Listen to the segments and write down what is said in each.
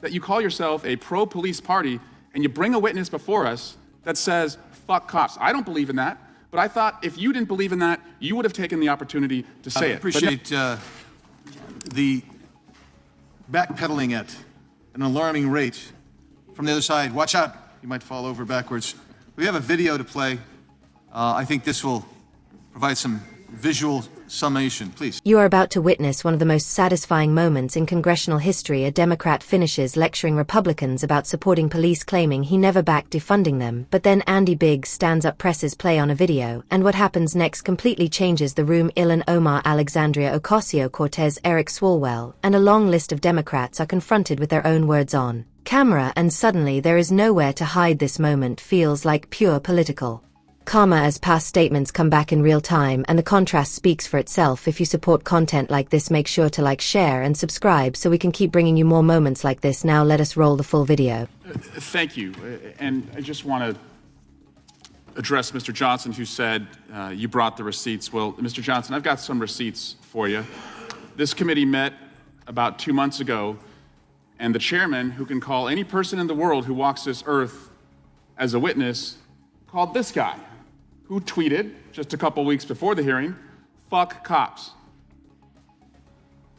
that you call yourself a pro-police party and you bring a witness before us that says, fuck cops. I don't believe in that, but I thought if you didn't believe in that, you would have taken the opportunity to say it. I appreciate the backpedaling at an alarming rate from the other side. Watch out, you might fall over backwards. We have a video to play. I think this will provide some visual summation, please. You are about to witness one of the most satisfying moments in congressional history. A Democrat finishes lecturing Republicans about supporting police, claiming he never backed defunding them, but then Andy Biggs stands up, presses play on a video, and what happens next completely changes the room. Ilhan Omar, Alexandria Ocasio-Cortez, Eric Swalwell, and a long list of Democrats are confronted with their own words on camera, and suddenly there is nowhere to hide. This moment feels like pure political karma as past statements come back in real time, and the contrast speaks for itself. If you support content like this, make sure to like, share, and subscribe so we can keep bringing you more moments like this. Now let us roll the full video. Thank you. And I just want to address Mr. Johnson, who said you brought the receipts. Well, Mr. Johnson, I've got some receipts for you. This committee met about 2 months ago, and the chairman, who can call any person in the world who walks this earth as a witness, called this guy, who tweeted just a couple weeks before the hearing, fuck cops.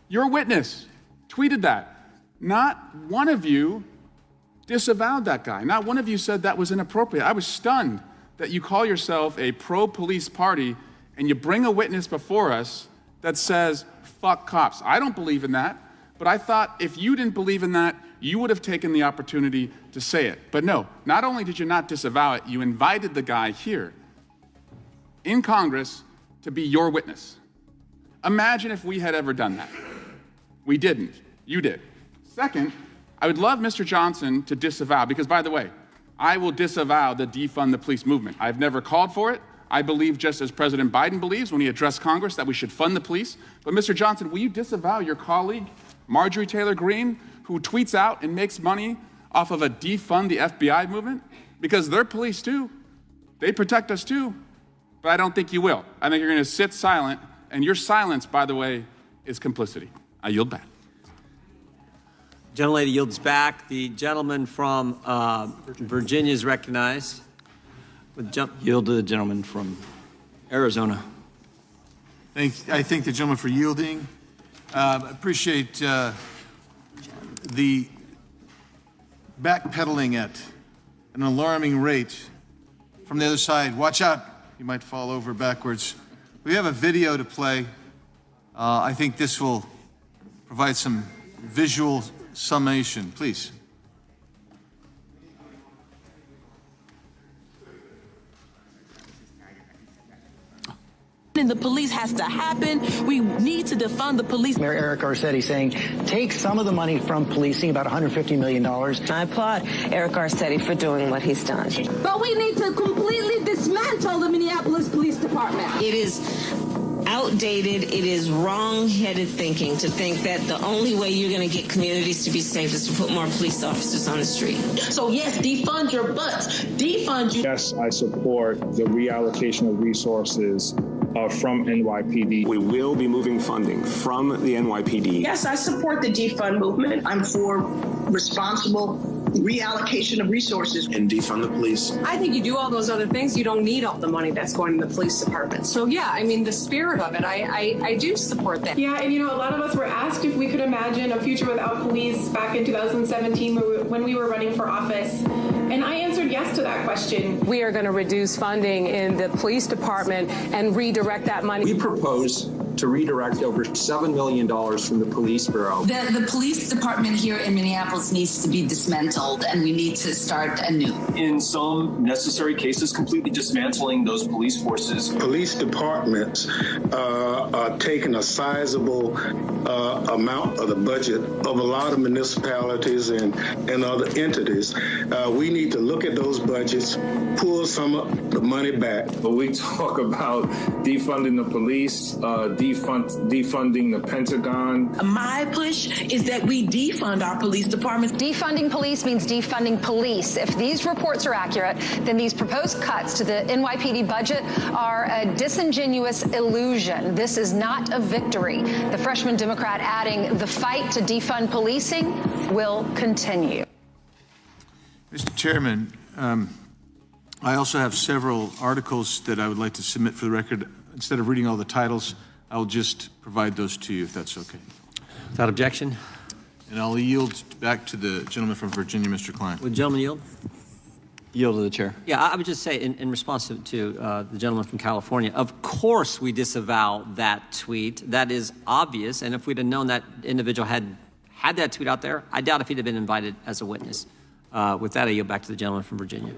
Your witness tweeted that. Not one of you disavowed that guy. Not one of you said that was inappropriate. I was stunned that you call yourself a pro-police party and you bring a witness before us that says, fuck cops. I don't believe in that, but I thought if you didn't believe in that, you would have taken the opportunity to say it. But no, not only did you not disavow it, you invited the guy here in Congress to be your witness. Imagine if we had ever done that. We didn't. You did. Second, I would love Mr. Johnson to disavow, because by the way, I will disavow the defund the police movement. I've never called for it. I believe, just as President Biden believes when he addressed Congress, that we should fund the police. But Mr. Johnson, will you disavow your colleague, Marjorie Taylor Greene, who tweets out and makes money off of a defund the FBI movement? Because they're police too. They protect us too. But I don't think you will. I think you're going to sit silent, and your silence, by the way, is complicity. I yield back. Gentlelady yields back. The gentleman from Virginia is recognized. Yield to the gentleman from Arizona. I thank the gentleman for yielding. Appreciate the backpedaling at an alarming rate from the other side. Watch out, you might fall over backwards. We have a video to play. I think this will provide some visual summation, please. And the police has to happen. We need to defund the police. Mayor Eric Garcetti saying, take some of the money from policing, about $150 million. I applaud Eric Garcetti for doing what he's done. But we need to completely dismantle the Minneapolis Police Department. It is outdated. It is wrong-headed thinking to think that the only way you're going to get communities to be safe is to put more police officers on the street. So yes, defund your butts. Defund you. Yes, I support the reallocation of resources from NYPD. We will be moving funding from the NYPD. Yes, I support the defund movement. I'm for responsible reallocation of resources. And defund the police. I think you do all those other things, you don't need all the money that's going to the police department. So yeah, I mean, the spirit of it, I do support that. Yeah, and you know, a lot of us were asked if we could imagine a future without police back in 2017 when we were running for office. And I answered yes to that question. We are going to reduce funding in the police department and redirect that money. We propose to redirect over $7 million from the police bureau. The police department here in Minneapolis needs to be dismantled, and we need to start anew. In some necessary cases, completely dismantling those police forces. Police departments are taking a sizable amount of the budget of a lot of municipalities and other entities. We need to look at those budgets, pull some of the money back. But we talk about defunding the police, defunding the Pentagon. My push is that we defund our police departments. Defunding police means defunding police. If these reports are accurate, then these proposed cuts to the NYPD budget are a disingenuous illusion. This is not a victory. The freshman Democrat adding, the fight to defund policing will continue. Mr. Chairman, I also have several articles that I would like to submit for the record. Instead of reading all the titles, I'll just provide those to you, if that's okay. Without objection. And I'll yield back to the gentleman from Virginia, Mr. Klein. Would the gentleman yield? Yield to the chair. Yeah, I would just say in response to the gentleman from California, of course we disavow that tweet. That is obvious. And if we'd have known that individual had that tweet out there, I doubt if he'd have been invited as a witness. With that, I yield back to the gentleman from Virginia.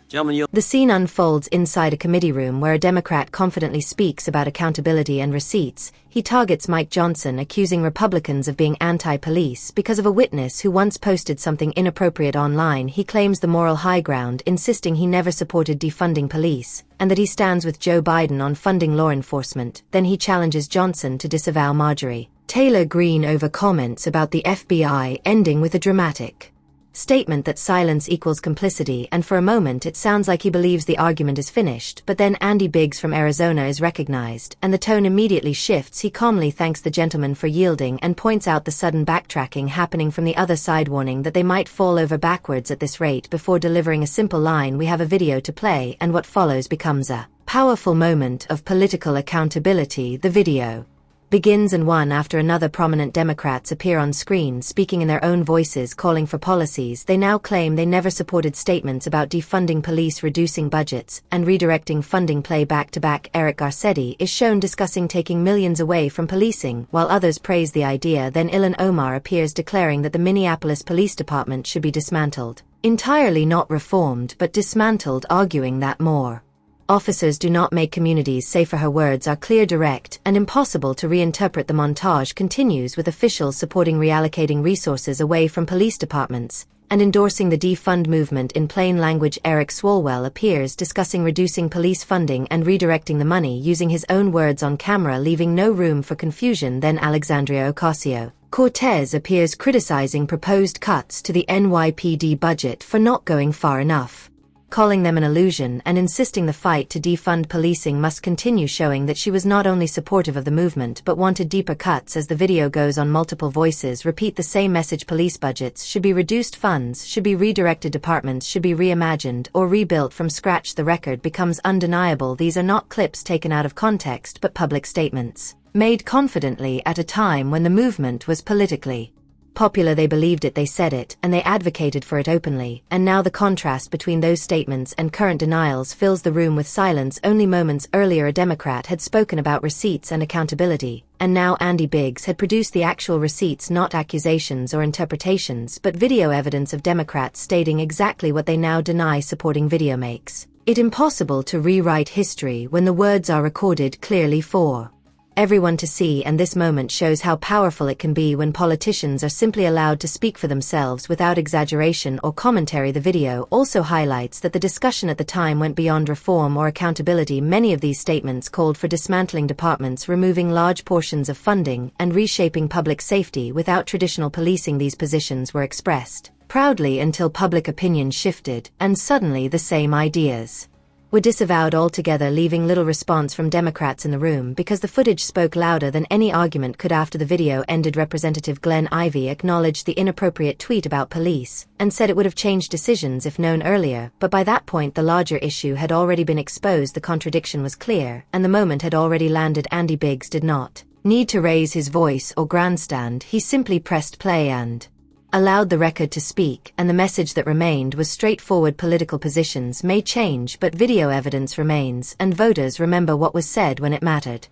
Gentleman, yield. The scene unfolds inside a committee room where a Democrat confidently speaks about accountability and receipts. He targets Mike Johnson, accusing Republicans of being anti-police because of a witness who once posted something inappropriate online. He claims the moral high ground, insisting he never supported defunding police, and that he stands with Joe Biden on funding law enforcement. Then he challenges Johnson to disavow Marjorie Taylor Greene over comments about the FBI, ending with a dramatic statement that silence equals complicity, and for a moment it sounds like he believes the argument is finished, but then Andy Biggs from Arizona is recognized, and the tone immediately shifts. He calmly thanks the gentleman for yielding and points out the sudden backtracking happening from the other side, warning that they might fall over backwards at this rate before delivering a simple line, "We have a video to play," and what follows becomes a powerful moment of political accountability. The video begins and one after another prominent Democrats appear on screen speaking in their own voices, calling for policies they now claim they never supported. Statements about defunding police, reducing budgets, and redirecting funding play back to back. Eric Garcetti is shown discussing taking millions away from policing, while others praise the idea. Then Ilhan Omar appears declaring that the Minneapolis Police Department should be dismantled. Entirely not reformed, but dismantled, arguing that more officers do not make communities safer. Her words are clear, direct, and impossible to reinterpret. The montage continues with officials supporting reallocating resources away from police departments and endorsing the defund movement in plain language. Eric Swalwell appears discussing reducing police funding and redirecting the money, using his own words on camera, leaving no room for confusion. Then Alexandria Ocasio-Cortez appears criticizing proposed cuts to the NYPD budget for not going far enough, calling them an illusion and insisting the fight to defund policing must continue, showing that she was not only supportive of the movement but wanted deeper cuts. As the video goes on, multiple voices repeat the same message: police budgets should be reduced, funds should be redirected, departments should be reimagined or rebuilt from scratch. The record becomes undeniable. These are not clips taken out of context but public statements made confidently at a time when the movement was politically popular. They believed it, they said it, and they advocated for it openly. And now the contrast between those statements and current denials fills the room with silence. Only moments earlier a Democrat had spoken about receipts and accountability, and now Andy Biggs had produced the actual receipts, not accusations or interpretations, but video evidence of Democrats stating exactly what they now deny supporting. Video makes it impossible to rewrite history when the words are recorded clearly for everyone to see, and this moment shows how powerful it can be when politicians are simply allowed to speak for themselves without exaggeration or commentary. The video also highlights that the discussion at the time went beyond reform or accountability. Many of these statements called for dismantling departments, removing large portions of funding, and reshaping public safety without traditional policing. These positions were expressed proudly until public opinion shifted, and suddenly the same ideas were disavowed altogether, leaving little response from Democrats in the room because the footage spoke louder than any argument could. After the video ended, Representative Glenn Ivey acknowledged the inappropriate tweet about police and said it would have changed decisions if known earlier, but by that point the larger issue had already been exposed. The contradiction was clear, and the moment had already landed. Andy Biggs did not need to raise his voice or grandstand. He simply pressed play and allowed the record to speak, and the message that remained was straightforward: political positions may change, but video evidence remains, and voters remember what was said when it mattered.